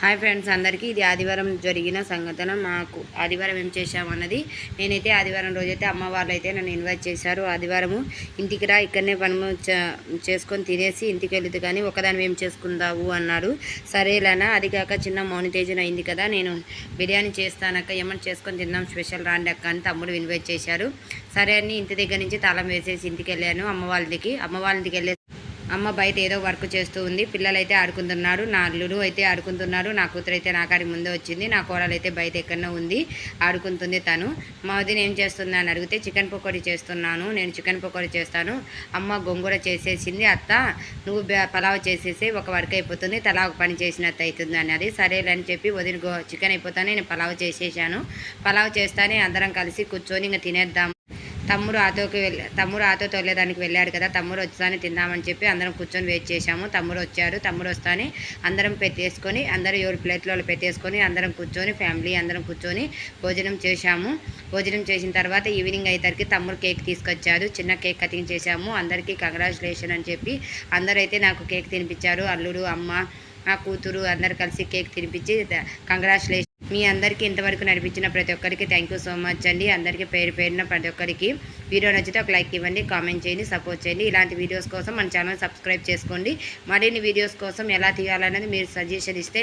Hi friends అందరికీ ఇది ఆదివారం జరిగిన సంఘటన. మాకు ఆదివారం ఏం చేశామన్నది నేనైతే ఆదివారం రోజైతే అమ్మ వాళ్ళు అయితే నన్ను ఇన్వైట్ చేశారు. ఆదివారము ఇంటికి రా, ఇక్కడనే పనులు చేసుకొని తినేసి ఇంటికి వెళ్తే కానీ ఒకదాని ఏం చేసుకుందావు అన్నారు. సరేలేనా, అది కాక చిన్న మౌనిటేజన్ అయింది కదా, నేను బిర్యానీ చేస్తానక్క, ఏమన్నా చేసుకొని తిందాం స్పెషల్ రాండి అక్క అని తమ్ముడు ఇన్వైట్ చేశారు. సరే అని ఇంటి దగ్గర నుంచి తాళం వేసేసి ఇంటికి వెళ్ళాను. అమ్మ వాళ్ళ ఇంటికి వెళ్ళే అమ్మ బయట ఏదో వర్క్ చేస్తూ ఉంది. పిల్లలైతే ఆడుకుంటున్నారు, నా అల్లుడు అయితే ఆడుకుంటున్నారు, నా కూతురు అయితే నా కాడి ముందే వచ్చింది, నా కోడలు అయితే బయట ఎక్కడో ఉంది ఆడుకుంటుంది. తను మా వదిన ఏం చేస్తుంది అని అడిగితే చికెన్ పకోడీ చేస్తున్నాను, నేను చికెన్ పకోడీ చేస్తాను, అమ్మ గొంగూర చేసేసింది, అత్త నువ్వు పలావ్ చేసేసి ఒక వర్క్ అయిపోతుంది, తలా ఒక పని చేసినట్టు అవుతుంది అన్నది. సరేలే అని చెప్పి వదిన చికెన్ అయిపోతానే నేను పలావ్ చేసేసాను. పలావ్ చేస్తానే అందరం కలిసి కూర్చొని ఇంకా తినేద్దాం. తమ్ముడు ఆటో తోలేదానికి వెళ్ళాడు కదా, తమ్ముడు వచ్చానే తిందామని చెప్పి అందరం కూర్చొని వెయిట్ చేశాము. తమ్ముడు వచ్చాడు. తమ్ముడు వస్తానే అందరం పెట్టేసుకొని, అందరూ 7 ప్లేట్లో పెట్టేసుకొని అందరం కూర్చొని ఫ్యామిలీ అందరం కూర్చొని భోజనం చేశాము. భోజనం చేసిన తర్వాత ఈవినింగ్ అయ్యేసరికి తమ్ముడు కేక్ తీసుకొచ్చాడు. చిన్న కేక్ కటింగ్ చేశాము. అందరికీ కంగ్రాచులేషన్ అని చెప్పి అందరైతే నాకు కేక్ తినిపించారు. అల్లుడు, అమ్మ, నా కూతురు అందరు కలిసి కేక్ తినిపించి కంగ్రాచులేషన్. మీ అందరికీ ఇంతవరకు నడిపించిన ప్రతి ఒక్కరికి థ్యాంక్ యూ సో మచ్ అండి. అందరికీ పేరు పేరున ప్రతి ఒక్కరికి వీడియో నచ్చితే ఒక లైక్ ఇవ్వండి, కామెంట్ చేయండి, సపోర్ట్ చేయండి. ఇలాంటి వీడియోస్ కోసం మన ఛానల్ సబ్స్క్రైబ్ చేసుకోండి. మరిన్ని వీడియోస్ కోసం ఎలా తీయాలనేది మీరు సజెషన్ ఇస్తే